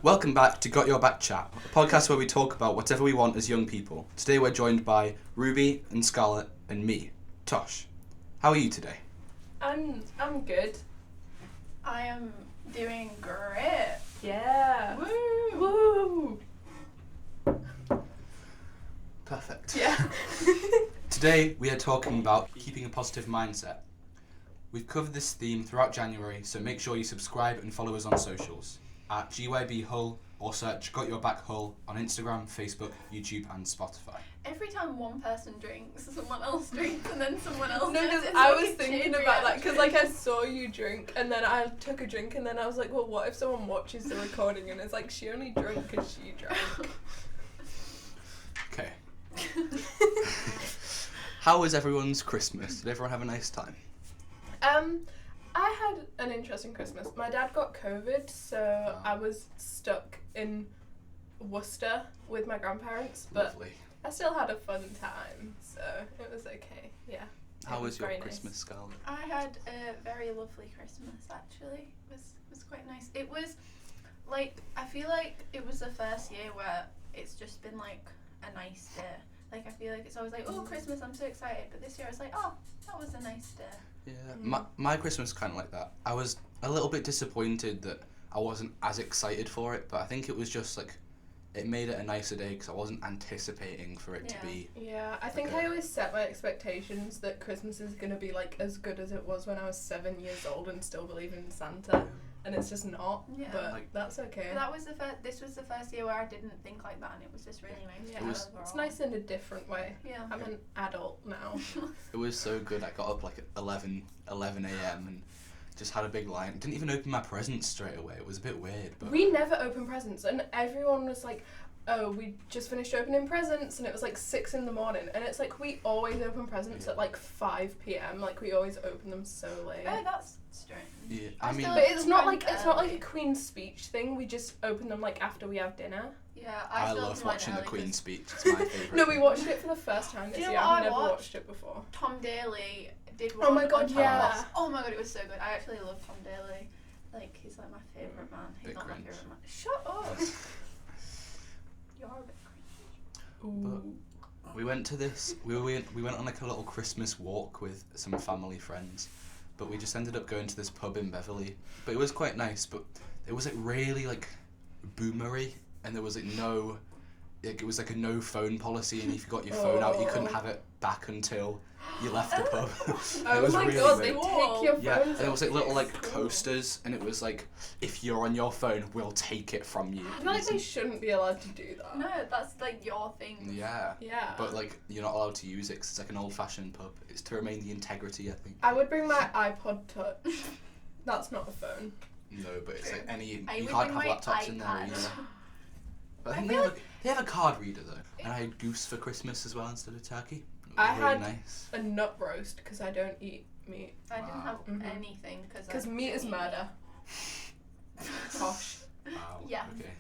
Welcome back to Got Your Back Chat, a podcast where we talk about whatever we want as young people. Today we're joined by Ruby and Scarlet and me, Tosh. How are you today? I'm good. I am doing great. Yeah. Woo! Woo! Perfect. Yeah. Today we are talking about keeping a positive mindset. We've covered this theme throughout January, so make sure you subscribe and follow us on socials at GYB Hull or search Got Your Back Hull on Instagram, Facebook, YouTube and Spotify. Every time one person drinks, someone else drinks, and then someone else No, drinks. because It's I like was a thinking chain about that, because reaction. I saw you drink, and then I took a drink, and then I was like, well, what if someone watches the recording and it's like, she only drank because she drank. Okay. How was everyone's Christmas? Did everyone have a nice time? I had an interesting Christmas. My dad got COVID, so I was stuck in Worcester with my grandparents, but Lovely. I still had a fun time, so it was okay. Yeah. How It was your very Christmas, nice. Scarlet? I had a very lovely Christmas, actually. It was quite nice. It was, like, I feel like it was the first year where it's just been, like, a nice day. Like, I feel like it's always like, oh, Christmas, I'm so excited. But this year I was like, oh, that was a nice day. Yeah, my Christmas was kind of like that. I was a little bit disappointed that I wasn't as excited for it, but I think it was just like, it made it a nicer day because I wasn't anticipating for it to be. Yeah, I think Okay. I always set my expectations that Christmas is going to be like as good as it was when I was 7 years old and still believe in Santa, and it's just not, Yeah. but Like- that's okay. But that was this was the first year where I didn't think like that, and it was just really nice. Yeah, It was- it's nice in a different way. Yeah. I'm an adult now. It was so good. I got up like at 11 a.m. and just had a big line. Didn't even open my presents straight away. It was a bit weird, but We never open presents, and everyone was like, oh, we just finished opening presents, and it was like 6 in the morning, and it's like we always open presents at like 5 p.m. Like we always open them so late. Oh, that's strange. yeah, I I mean, still- But it's not like Early. a Queen's Speech thing. We just open them like after we have dinner. Yeah, I still love do mine watching the early Queen's 'cause speech. It's my favourite. No, we watched it for the first time this Do you know year. what I've I never watched? watched it before. Tom Daly did one. Oh my god, on yeah. Tom. Oh my god, it was so good. I actually love Tom Daly. Like, he's like my favourite man. He's Bit not cringe. my favourite man. Shut up. You're a bit cringe. Ooh. We went to this. We went on like a little Christmas walk with some family friends, but we just ended up going to this pub in Beverley. But it was quite nice. But it was like really like boomery, and there was like no. Like, it was like a no phone policy, and if you got your phone out, you couldn't have it back until you left the pub. Oh It was my really god, weird. they take your Yeah, phones and there was like off. little like Cool. coasters, and it was like, if you're on your phone, we'll take it from you. I feel like they shouldn't be allowed to do that. No, that's like your thing. Yeah. Yeah. But like, you're not allowed to use it 'cause it's like an old-fashioned pub. It's to remain the integrity, I think. I would bring my iPod Touch. That's not a phone. No, but it's like any. I You would can't bring have my laptops in there iPad. either. But I I think feel they have a card reader though, and I had goose for Christmas as well instead of turkey. It was I really had- nice. A nut roast, because I don't eat meat. I didn't have Mhm. anything Because meat is murder. Tosh. Wow. Yeah. Okay.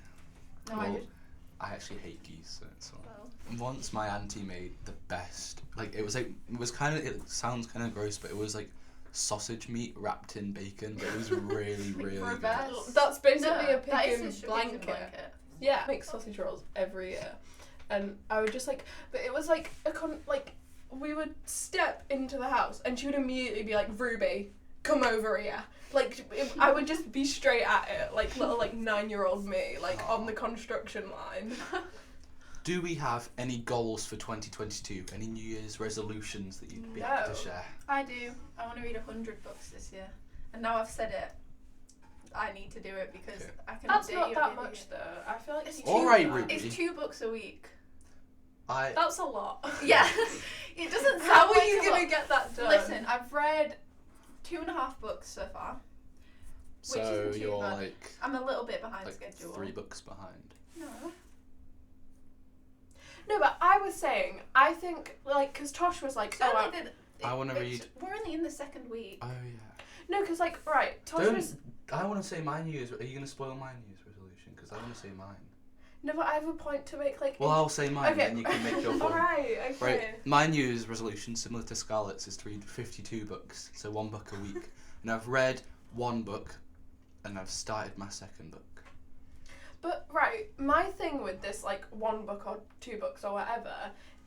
No, Well, I just. I actually hate geese, so it's all right. Well, Once my auntie made the best. Like it was kind of. It sounds kind of gross, but it was like sausage meat wrapped in bacon. But it was really, Like really good. reverse. That's basically No, a that pig is in a chicken blanket. Yeah, I make sausage rolls every year, and I would just like, but it was like we would step into the house, and she would immediately be like, "Ruby, come over here." Like I would just be straight at it, like little like 9-year-old me, like on the construction line. Do we have any goals for 2022? Any New Year's resolutions that you'd be happy No. to share? I do. I want to read 100 books this year, and now I've said it. I need to do it because Okay. I can. That's update not you that every much year. though. I feel like It's you too- do Alright, that. Ruby. It's 2 books a week. That's a lot. Yeah, it doesn't sound How are like you a gonna lot. get that done? Listen, I've read 2.5 books so far. So isn't too you're bad. like I'm a little bit behind like schedule. 3 books behind. No. No, but I was saying, I think like, cause Tosh was like, So oh, I did, I wanna it's- read- We're only in the 2nd week. Oh yeah. no, cause like right, Tosh was. I want to say my New Year's. Are you gonna spoil my New Year's resolution? Because I want to say mine. No, but I have a point to make. Like. Well, I'll say mine, Okay. and then you can make your point. Alright. Okay. Right, my New Year's resolution, similar to Scarlet's, is to read 52 books, so 1 book a week. And I've read 1 book, and I've started my 2nd book. But right, my thing with this like 1 book or 2 books or whatever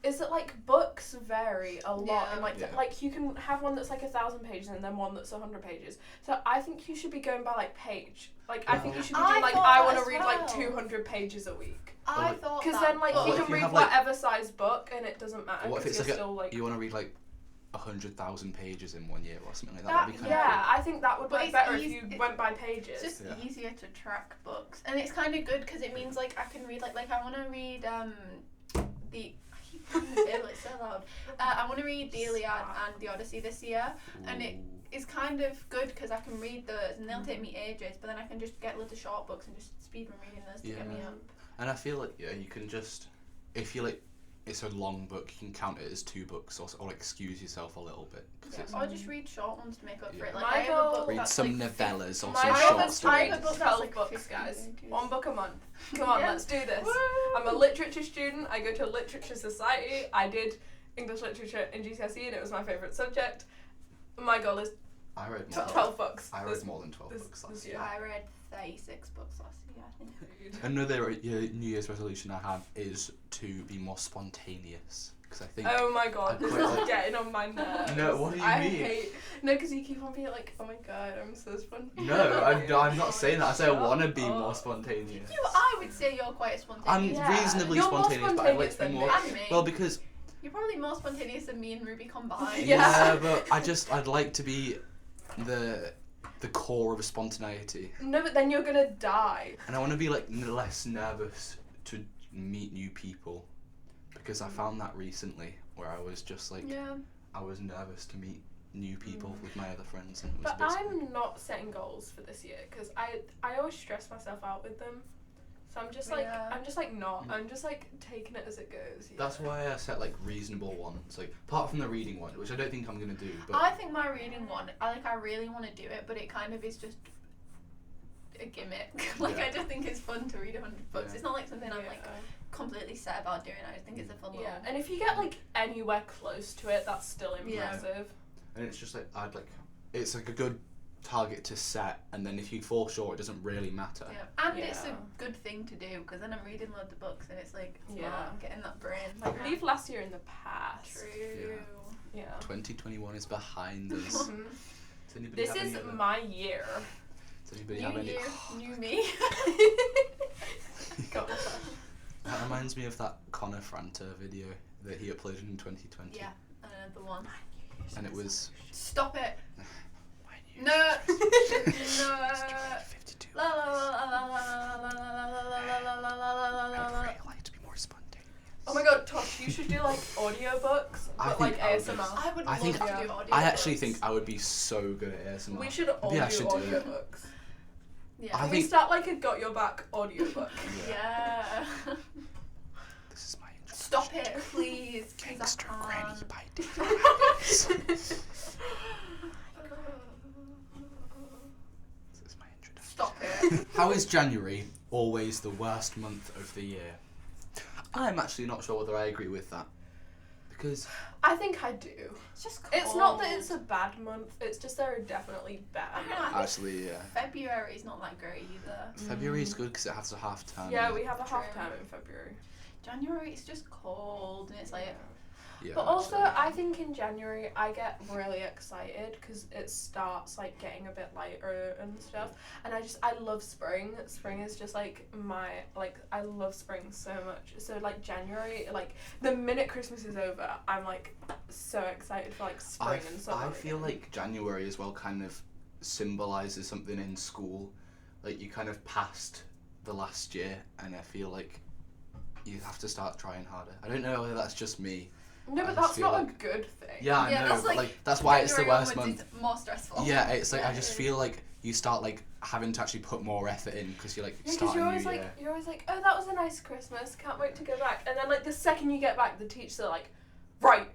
is that like books vary a lot, and like you can have one that's like 1,000 pages and then one that's 100 pages. So I think you should be going by like page. Like I think you should be doing like I want to read like 200 pages a week. I thought because then like you can read whatever size book and it doesn't matter. What if it's like, still, like you want to read like 100,000 pages in 1 year or something like that? That'd be kind of cool. I think that would be better if you went by pages. It's just easier to track books, and it's kind of good because it means like I can read like I want to read the. It's so loud. I want to read the Iliad and the Odyssey this year, and it is kind of good because I can read those, and they'll take me ages, but then I can just get loads of short books and just speed run reading those to get me up. And I feel like you can just, if you like, it's a long book, you can count it as 2 books, or excuse yourself a little bit. Or just read short ones to make up for it. Like I have a book read some novellas or some my short goal is stories. 12 books, guys. 1 book a month. Come on, let's do this. I'm a literature student. I go to a literature society. I did English literature in GCSE and it was my favourite subject. My goal is I read 12 books. I read more than 12 books last year. I read 36 books last year, I think. Another New Year's resolution I have is to be more spontaneous. Because I think. Oh my god, this is getting on my nerves. No, what do you mean? No, because you keep on being like, oh my god, I'm so spontaneous. No, I'm not saying that. I say I want to be more spontaneous. I would say you're quite spontaneous. I'm reasonably spontaneous, but I'd like to be more. Well, because. You're probably more spontaneous than me and Ruby combined. Yeah, but I'd like to be the core of spontaneity. No, but then you're gonna die. And I want to be like less nervous to meet new people, because I found that recently where I was just like I was nervous to meet new people with my other friends, and it was But I'm not setting goals for this year because I always stress myself out with them. So I'm just like I'm just like taking it as it goes. That's why I set like reasonable ones, like apart from the reading one, which I don't think I'm gonna do. But I think my reading one, I really want to do it, but it kind of is just a gimmick. I just think it's fun to read 100 books. It's not like something I'm like completely set about doing. I just think it's a fun little. And if you get like anywhere close to it, that's still impressive. And it's just like it's like a good target to set, and then if you fall short, it doesn't really matter. And it's a good thing to do because then I'm reading loads of books and it's like I'm getting that brain. Like leave last year in the past. True. Yeah. 2021 is behind us. This is my year. Does anybody New have any? year, new me. That reminds me of that Connor Franta video that he uploaded in 2020. Yeah, the one. And it was. Stop it. No. No. La la la la la la I'd really like to be more spontaneous. Oh my god, Tosh, you should do like audiobooks, but like ASMR. I would love to do audiobooks. I actually think I would be so good at ASMR. We should all do audiobooks. Yeah. Can we start like a Got Your Back audiobook? Yeah. This is my introduction. Stop it, please. Gangster Granny by David. Stop it. How is January always the worst month of the year? I'm actually not sure whether I agree with that. Because I think I do. It's just cold. It's not that it's a bad month, it's just there are definitely bad months. Actually, yeah. February's not that great either. February's good because it has a half term. Yeah, we have a half term in February. January, it's just cold and it's like... Yeah, but also, I think in January I get really excited because it starts like getting a bit lighter and stuff, and I love spring. Spring is just like I love spring so much. So like January, like the minute Christmas is over, I'm like so excited for like spring and summer. I feel like January as well kind of symbolises something in school. Like you kind of passed the last year, and I feel like you have to start trying harder. I don't know whether that's just me. No, but that's not a good thing. Yeah, I know, but like that's why it's the worst month. It's more stressful. Yeah, it's like I just feel like you start like having to actually put more effort in because you're like starting a new year. You're always like, oh, that was a nice Christmas. Can't wait to go back. And then like the second you get back, the teachers are like, right,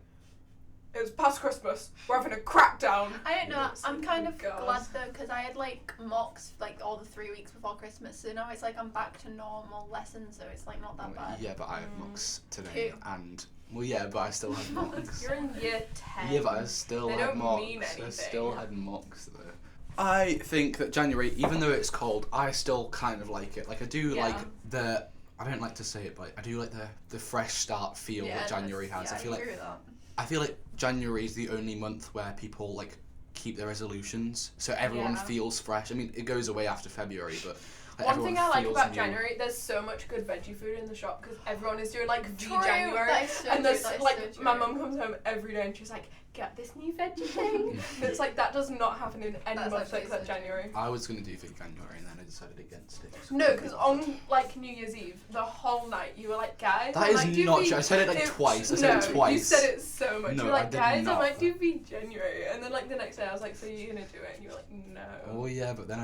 it was past Christmas. We're having a crackdown. I don't know. I'm kind of glad though because I had like mocks like all the 3 weeks before Christmas, so now it's like I'm back to normal lessons, so it's like not that bad. Yeah, but I have mocks today and. Well, yeah, but I still had mocks. You're in year 10. Yeah, but I still had mocks. Mean anything. I still had mocks though. I think that January, even though it's cold, I still kind of like it. Like, I do like the, I don't like to say it, but I do like the fresh start feel that January has. Yeah, I feel agree with that. I feel like January is the only month where people like keep their resolutions, so everyone feels fresh. I mean, it goes away after February, but like, one thing I like about new. January, there's so much good veggie food in the shop because everyone is doing like True, January, that is so and there's true, like that is so my true. mum comes home every day and she's like, get this new veggie thing. And it's like that does not happen in any That's month actually except so true. January. I was gonna do for January, and then I decided against it. No, because on like New Year's Eve, the whole night you were like, guys, That I is might do not V-" true. I said it like twice. I said it No, twice. you said it so much. No, you were I like, did guys, not. I might do V January, and then like the next day I was like, so you're gonna do it? And you were like, no. Oh yeah, but then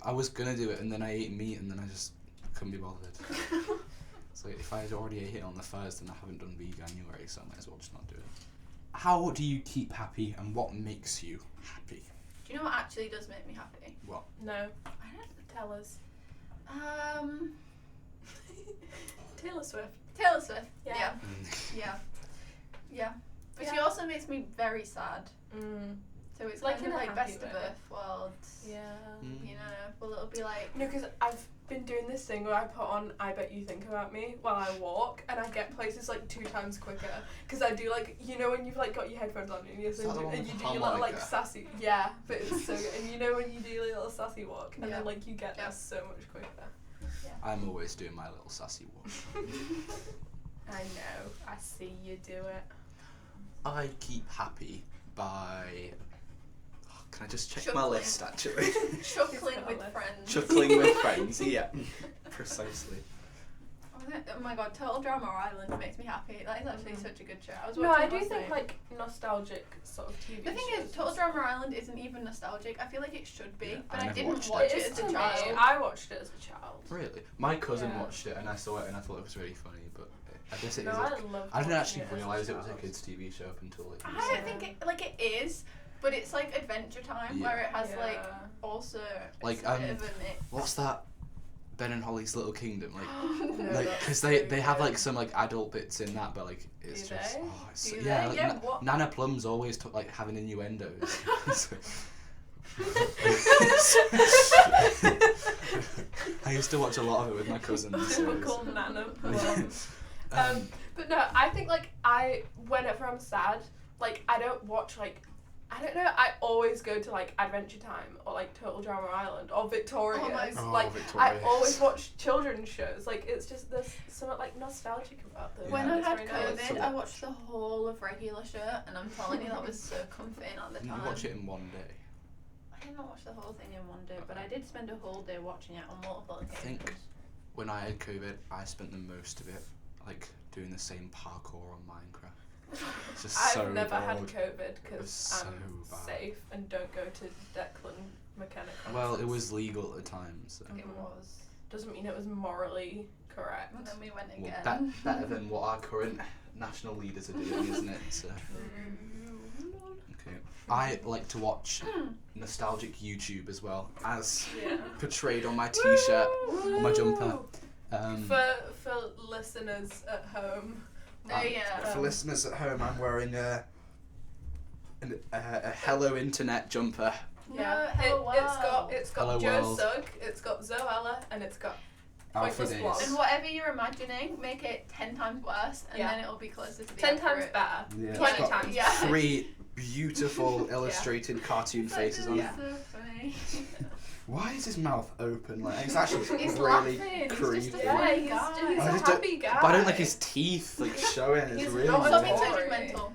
I was gonna do it, and then I ate meat, and then I just couldn't be bothered. So if I had already ate it on the first, then I haven't done V January, so I might as well just not do it. How do you keep happy, and what makes you happy? Do you know what actually does make me happy? What? No. I don't. Tell us. Taylor Swift. Taylor Swift. Yeah. Yeah. But she Yeah. also makes me very sad. So it's Like kind in of a like happy best of way. both worlds. Yeah. You know, well it'll be like. No, because I've been doing this thing where I put on I Bet You Think About Me while I walk, and I get places like 2 times quicker. Because I do like, you know when you've like got your headphones on and you're Is that the one and with you the do your little like harmonica? sassy, yeah, but it's so good. And you know when you do your little sassy walk, and Yeah. then like you get there Yeah. so much quicker. I'm always doing my little sassy walk. I know, I see you do it. I keep happy by. Oh, can I just check my Chuckling. list actually? Chuckling got a with list. friends. Chuckling with friends. Yeah, precisely. Oh my god, Total Drama Island makes me happy. That is actually such a good show. I was No, watching I it do last think night. like nostalgic sort of TV The thing shows. is, Total Drama Island isn't even nostalgic. I feel like it should be, Yeah, but I I never didn't watched watch it. it It's as to a me. child. I watched it as a child. Really, my cousin Yeah. watched it, and I saw it, and I thought it was really funny. But I guess it No, is. I love. I didn't watching actually it as realise it was a child. kids' TV show up until like. I don't think it is, but it's like Adventure Time where it has like also Like, it's a bit of a mix. What's that? Ben and Holly's Little Kingdom, like, No, like, that's because so they have like good. some like adult bits in that, but like it's Do just they? oh, it's, Do yeah, they? like, Yeah, what? Nana Plum's always like having innuendos. I used to watch a lot of it with my cousins. so Typical it's- Nana Plum. But no, I think like whenever I'm sad, like I don't watch like, I don't know, I always go to like Adventure Time or like Total Drama Island or Victoria's. Oh my Oh, like Victoria's. I always watch children's shows. Like it's just there's something like nostalgic about them. When Yeah. I It's had very nice. COVID, I watched the whole of Regular Show, and I'm telling you that was so comforting at the You time. watch it in one day. I did not watch the whole thing in one day, but I did spend a whole day watching it on multiple occasions. think When I had COVID, I spent the most of it like doing the same parkour on Minecraft. It's just I've so never had bored. COVID It was because so I'm bad. safe and don't go to Declan McKenna concerts. Well, it was legal at the time, so. It was. Doesn't mean it was morally correct. And then we went Well, again. better than what our current national leaders are doing, isn't it? So. Okay. I like to watch nostalgic YouTube as well, as Yeah. portrayed on my t-shirt, on my jumper. For listeners at home. Oh yeah. For listeners at home, I'm wearing a Hello Internet jumper. Yeah, hello it's got Hello Joe world. Sugg, it's got Zoella, and it's got Alpha Pointless Days. Blonde. And whatever you're imagining, make it 10 times worse, and Yeah. then it'll be closer to the 10 times accurate. better. Yeah, it's 20 got times. Yeah. 3 beautiful illustrated cartoon faces on it. That's so funny. Why is his mouth open? Like it's actually He's really laughing. creepy. He's just a Yeah, funny he's, guy. he's I a just don't- happy guy. But I don't like his teeth like showing. It's He's really not Stop being Sorry. so judgmental.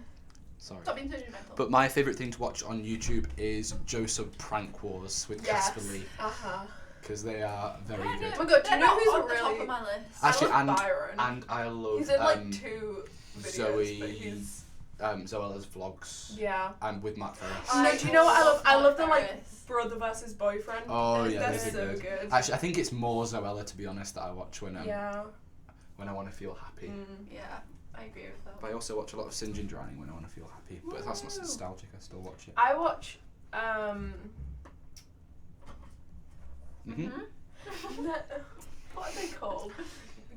Sorry. Stop being so judgmental. But my favourite thing to watch on YouTube is Joseph Prank Wars with Yes. Casper Lee, Uh-huh. because they are very I good. know, Oh my God, do they're you know not who's on a the top really- of my list? Actually, I love Byron. And I love He's in like 2 videos, Zoe- but he's... Zoella's vlogs. Yeah. And with Matt Ferris. No, do you know what I love? I love the like Ferris. brother versus boyfriend. Oh yeah, They're those are so good. good. Actually, I think it's more Zoella to be honest that I watch when Yeah. when I want to feel happy. Yeah, I agree with that. But I also watch a lot of St. John Drowning when I want to feel happy. But that's not Woo. nostalgic. I still watch it. I watch Mhm. what are they called?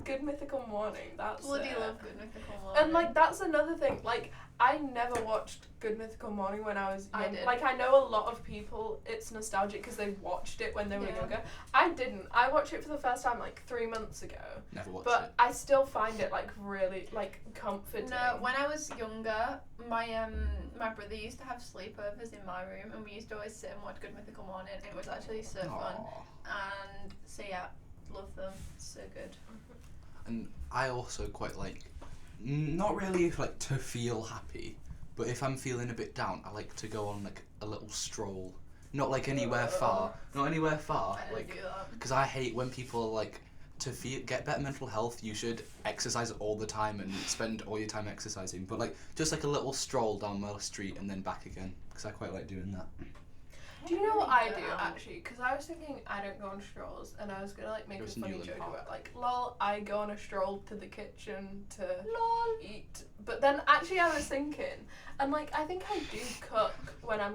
Good Mythical Morning. That's Bloody it. love Good Mythical Morning. And like that's another thing. Like I never watched Good Mythical Morning when I was young. I did. Like I know a lot of people, it's nostalgic because they watched it when they were Yeah. younger. I didn't. I watched it for the first time like 3 months ago. Never watched But it. I still find it like really like comforting. No, when I was younger, my brother used to have sleepovers in my room, and we used to always sit and watch Good Mythical Morning. It was actually so fun. Aw. And so yeah, love them. So good. And I also quite like, not really like to feel happy, but if I'm feeling a bit down, I like to go on like a little stroll. Not like anywhere far. Not anywhere far. I don't Like, do that. because I hate when people are like, to get better mental health, you should exercise all the time and spend all your time exercising. But like, just like a little stroll down my street and then back again, because I quite like doing that. Do you know what I Really do go out. actually? Because I was thinking I don't go on strolls, and I was gonna like make Go a to funny Newland joke Park. about like, lol, I go on a stroll to the kitchen to Lol. eat. But then actually I was thinking, and like I think I do cook when I'm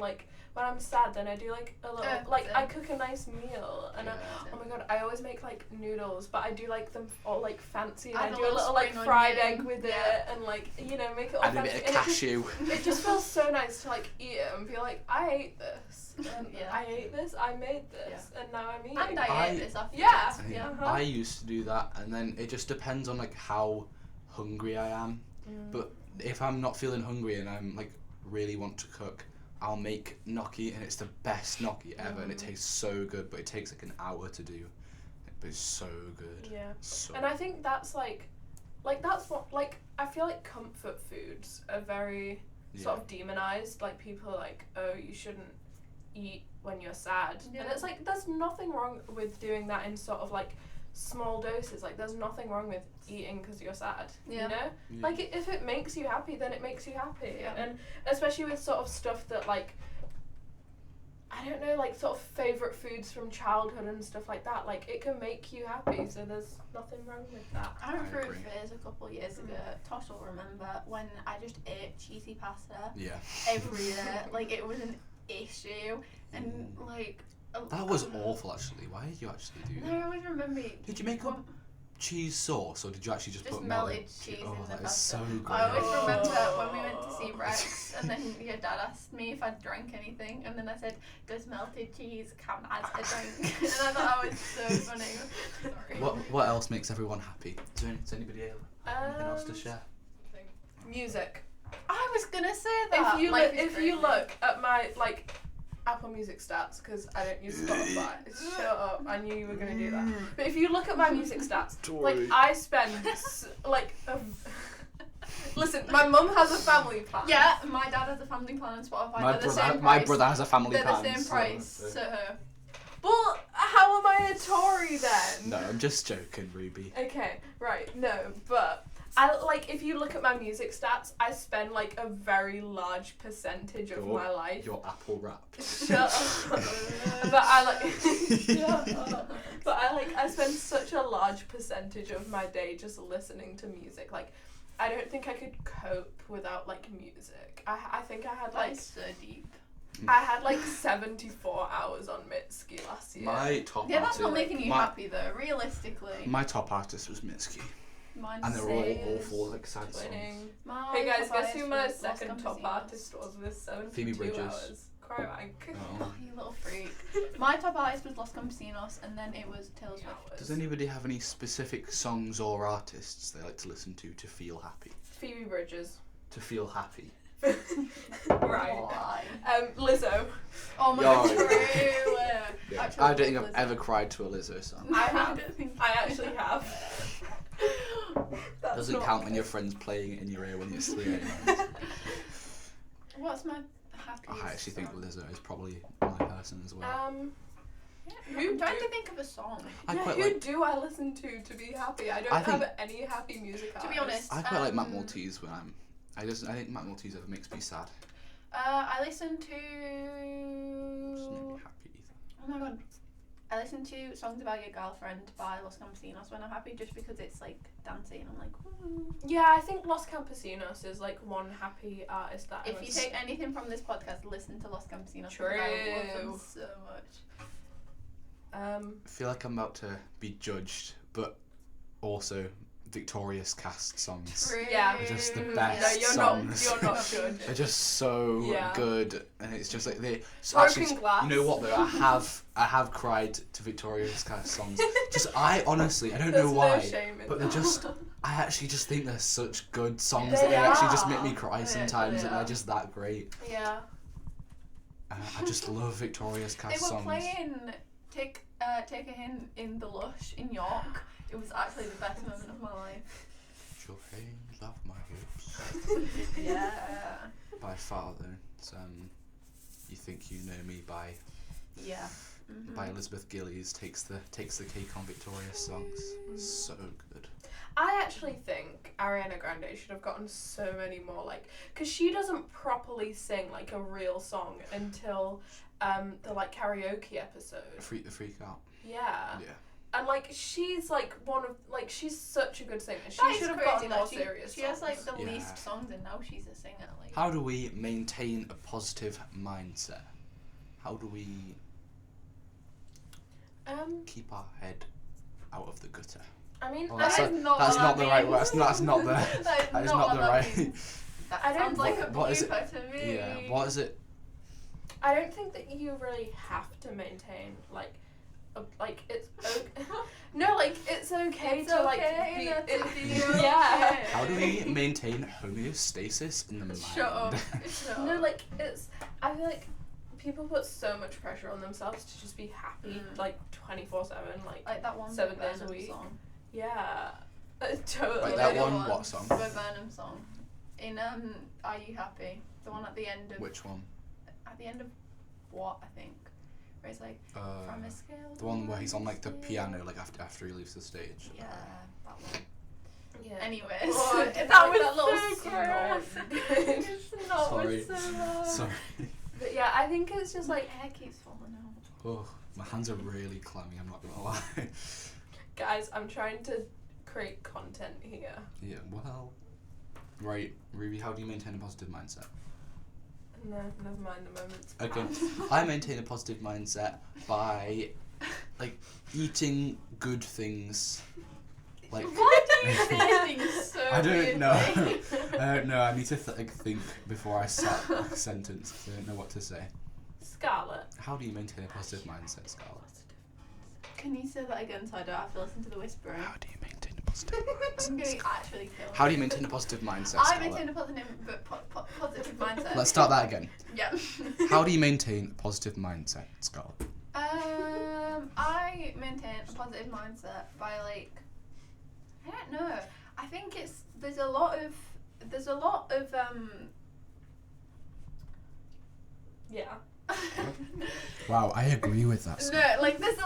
sad. Then I do like a little like I cook a nice meal, and Yeah. oh my god, I always make like noodles, but I do like them all like fancy, and I Add a do a little little like spring fried onion. egg with Yeah. it, and like you know make it all Add a fancy. bit of and it just- cashew. it just feels so nice to like eat it and be like, I ate this. And Yeah. I ate this, I made this, and now I'm eating. And I I- ate this after. Yeah. this. Yeah. Uh-huh. I used to do that, and then it just depends on like how hungry I am. But if I'm not feeling hungry and I'm like really want to cook, I'll make gnocchi, and it's the best gnocchi ever, and it tastes so good. But it takes like an hour to do, but it's so good. Yeah. So And I think that's like that's what like I feel like comfort foods are very sort of demonized. Like people are like, oh, you shouldn't eat when you're sad, Yeah. and it's like there's nothing wrong with doing that in sort of like small doses. Like there's nothing wrong with eating because you're sad. Yeah. You know. Yeah. Like if it makes you happy, then it makes you happy. Yeah. And especially with sort of stuff that like I don't know, like sort of favourite foods from childhood and stuff like that. Like it can make you happy, so there's nothing wrong with that. I went I through a agree. phase a couple of years ago. Tosh will remember when I just ate cheesy pasta yeah. every day. Like it was an issue, and like That was awful, actually. Why did you actually do No, that? I always remember. Did you make up cheese sauce, or did you actually just Just put melted cheese Oh, in the that is pasta. so good. I always Oh. remember when we went to see Rex, and then your dad asked me if I'd drank anything, and then I said, "Does melted cheese count as a drink?" And I thought that was so funny. Sorry. What else makes everyone happy? Does anybody have anything else to share? Music. I was gonna say that. If you Life look, is if crazy. you look at my like Apple Music stats, because I don't use Spotify. Shut up! I knew you were gonna do that. But if you look at my music stats, like I spend like listen, my mum has a family plan. Yeah, my dad has a family plan on Spotify. My They're the brother, same my price. brother has a family They're plan. the same so- price. So Well, how am I a Tory then? No, I'm just joking, Ruby. Okay, right, no, but I like if you look at my music stats, I spend like a very large percentage of my life. Your Apple wrapped. Shut up. But I like shut up. But I spend such a large percentage of my day just listening to music. Like I don't think I could cope without like music. I think I had like that's so deep. I had like 74 hours on Mitski last year. My top Yeah, that's artist. not making you my, happy though. Realistically, My top artist was Mitski, mine and they were all says awful, like sad songs. Winning. my Hey guys, top guess who artist my was Los second top Campesinos. artist was with 72 Phoebe Bridgers. hours? Crybank. Oh. Oh, you little freak. My top artist was Los Campesinos, and then it was Taylor Swift. Does anybody have any specific songs or artists they like to listen to feel happy? Phoebe Bridgers. To feel happy. Right. Why? Lizzo. Oh my Yo. god, true. Yeah. Actually, I don't think I've Lizzo. ever cried to a Lizzo song. I have. don't think I actually have. That's Doesn't not count when good. your friend's playing it in your ear when it's 3 a.m. What's my happiest? I actually think song? Lizzo is probably my person as well. Yeah, Who I'm trying do- to think of a song. I Yeah, quite who like. do I listen to be happy? I don't I think- have any happy music To be artists. honest, I quite like Matt um, Maltese when I'm. I think Matt Maltese ever makes me sad. I listen Doesn't make to. me happy either. Oh my god. I listen to Songs About Your Girlfriend by Los Campesinos when I'm happy, just because it's like dancing and I'm like, woo. Yeah, I think Los Campesinos is like one happy artist that I If you listen take anything from this podcast, listen to Los Campesinos. True. Because I love them so much. I feel like I'm about to be judged, but also Victoria's cast songs. Yeah. They're just the No, best you're songs. not. You're not good. They're just so Yeah. good, and it's just like they. Broken Glass. You know what though? I have cried to Victoria's cast songs. I honestly, I don't There's know why, no shame in but they're that. just. I actually just think they're such good songs They that they actually just are. make me cry sometimes, and are. they're just that great. Yeah. I just love Victoria's They cast were songs. playing Take a Hint in the Lush in York. It was actually the best moment of my life. Your hands off my hips. Yeah. By far though, it's You Think You Know Me by Yeah. Mm-hmm. by Elizabeth Gillies takes the cake on Victoria's songs. So good. I actually think Ariana Grande should have gotten so many more, like, because she doesn't properly sing, like, a real song until the, like, karaoke episode. The freak out. Yeah. Yeah. And, like, she's, like, she's such a good singer. She That is should have crazy gotten that more she, serious She has, like, songs. the Yeah. least songs and now she's a singer. Like. How do we maintain a positive mindset? How do we keep our head out of the gutter? I mean, Well, I that's don't not, that's not the right word. That's not the. That is not the what right. means. That I don't- sounds like a what is it? blooper to me. Yeah. What is it? I don't think that you really have to maintain, like, it's okay. No, like, it's okay It's to, like, okay be, not to it, be yeah. okay. How do we maintain homeostasis in the mind? Shut up. Shut No, up. like, I feel like people put so much pressure on themselves to just be happy, like, 24/7, Like that one 7 Bo days a Burnham week. song. Yeah. Totally. Like that The one, other what song? Bo Burnham song. In Are You Happy? The one at the end of. Which one? At the end of what, I think. Where it's like, from a scale. The one where he's on like the to piano, like after he leaves the stage. Yeah, that one. Yeah. Anyways, Oh, that that was was so so gross. good. It's not Sorry. so loud. Sorry. But yeah, I think it's just My like, hair keeps falling out. Oh, my hands are really clammy. I'm not gonna lie. guys, I'm trying to create content here. Yeah. Well. Right, Ruby. How do you maintain a positive mindset? No, never mind the moment. Okay. I maintain a positive mindset by, like, eating good things. Like. Why do you say things so I don't weirdly? know. I don't know. I need to think before I start a sentence. 'Cause I don't know what to say. Scarlet. How do you maintain a positive mindset, Scarlet? Can you say that again so I don't have to listen to the whispering? How do you maintain a positive I'm mindset? getting actually killed. How do you maintain a positive mindset, I Scarlet? maintain a positive mindset. Let's start that again. Yeah. How do you maintain a positive mindset, Scarlet? I maintain a positive mindset by, like, I don't know. I think there's a lot of Yeah. Wow, I agree with that. No, like there's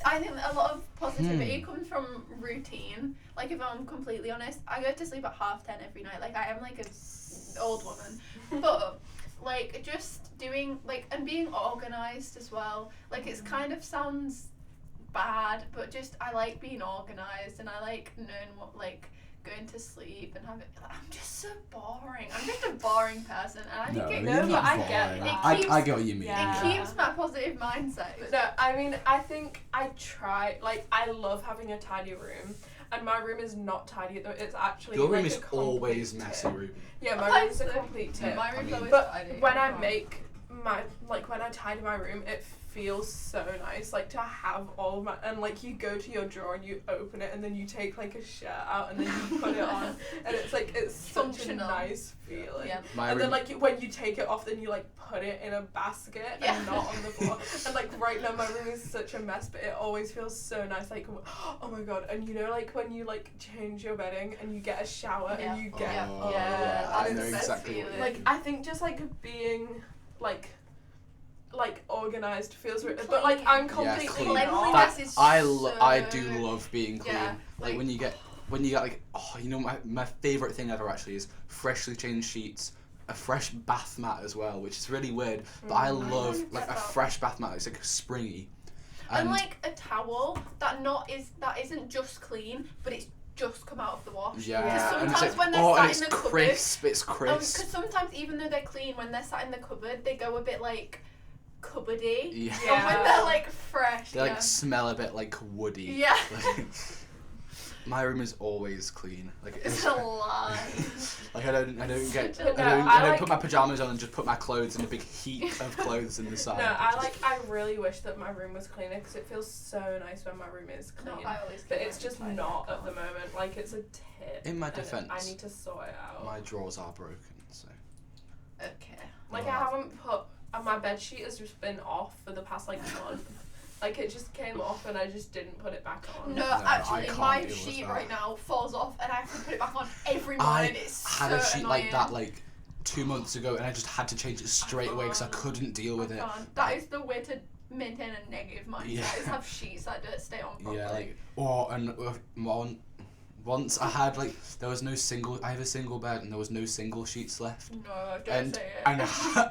I think a lot of positivity comes from routine. Like if I'm completely honest, I go to sleep at 10:30 every night. Like I am like a old woman. But like just doing like and being organised as well. Like it's kind of sounds bad, but just I like being organised and I like knowing what like going to sleep and having. I'm just so boring. I'm just a boring person, and I think it. No, but I get boring. that. It I get what you mean. Yeah. It keeps my positive mindset. But no, I mean, I think I try, like, I love having a tidy room, and my room is not tidy, though it's actually, Your room like, is a complete always tip. messy, Ruby. Yeah, my Mine's room's a so- complete tip. My room's mean- always But tidy. when I make my, like, when I tidy my room, it feels so nice, like, to have all of my, and, like, you go to your drawer and you open it, and then you take, like, a shirt out, and then you put it on, and it's, like, it's such a Functional. nice feeling. Yeah. My And room, then, like, when you take it off, then you, like, put it in a basket Yeah. and not on the floor. And, like, right now my room is such a mess, but it always feels so nice. Like, oh my god. And you know, like, when you, like, change your bedding and you get a shower Yeah. and you get, Oh, yeah, I that's know the best exactly what feeling. you like, I think just, like, being, like organised feels weird. But, like, I'm completely clean. not. Cleanliness is I so do love being clean. Yeah, like when you get like, oh, you know, my favourite thing ever actually is freshly changed sheets, a fresh bath mat as well, which is really weird, but I love don't like get a that. fresh bath mat that's like springy. And like a towel that isn't just clean, but it's just come out of the wash. yeah, Yeah. and it's Sometimes like, when they're oh, sat and it's in the cupboard, crisp, it's Because crisp. sometimes even though they're clean, when they're sat in the cupboard, they go a bit like cupboardy. Yeah. But when they're like fresh, They like smell a bit like woody. Yeah. Like, My room is always clean. Like It's a lie. like I don't I put my pajamas on and just put my clothes in a big heap of clothes in the side. No, I really wish that my room was cleaner because it feels so nice when my room is clean. No, I always but keep it's my just room not tidy. at the moment. Like it's a tip. In my and defense, I need to sort it out. my drawers are broken, so. Okay. Like I haven't put my bed sheet has just been off for the past like month. Like it just came off and I just didn't put it back on. No, I actually, can't my deal with sheet that. right now falls off and I have to put it back on every morning. It's had so a sheet annoying. like that like 2 months ago, and I just had to change it straight away because I couldn't deal with it. That is the way to maintain a negative mindset. Yeah. Is have sheets that don't stay on properly. Yeah, like once I had like I have a single bed and there was no single sheets left, No, don't and say it. I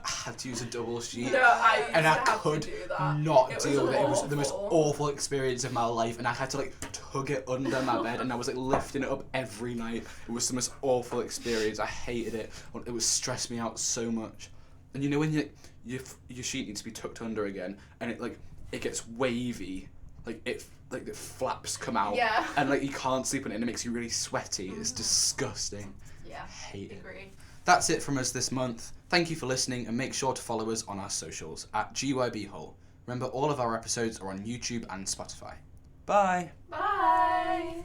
had to use a double sheet. No, I used And to I have could to do that. not It deal with it. It was the most awful. awful experience of my life, and I had to like tug it under my bed, and I was like lifting it up every night. It was the most awful experience. I hated it. It was stressed me out so much. And you know when your sheet needs to be tucked under again, and it gets wavy, like the flaps come out, Yeah. and like you can't sleep on it, and it makes you really sweaty. It's disgusting. Yeah, Hate it. agree. That's it from us this month. Thank you for listening, and make sure to follow us on our socials at GYBHole. Remember, all of our episodes are on YouTube and Spotify. Bye. Bye.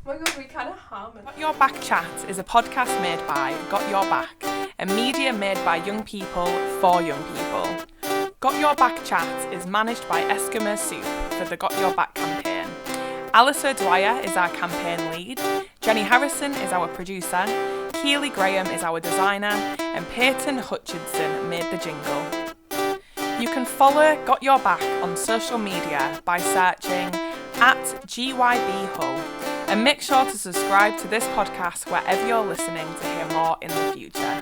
Oh my god, we kind of harmonise. Got Your Back Chat is a podcast made by Got Your Back, a media made by young people for young people. Got Your Back Chat is managed by Eskimosoup for the Got Your Back campaign. Alice O'Dwyer is our campaign lead, Jenny Harrison is our producer, Keely Graham is our designer, and Peyton Hutchinson made the jingle. You can follow Got Your Back on social media by searching @GYBHull, and make sure to subscribe to this podcast wherever you're listening to hear more in the future.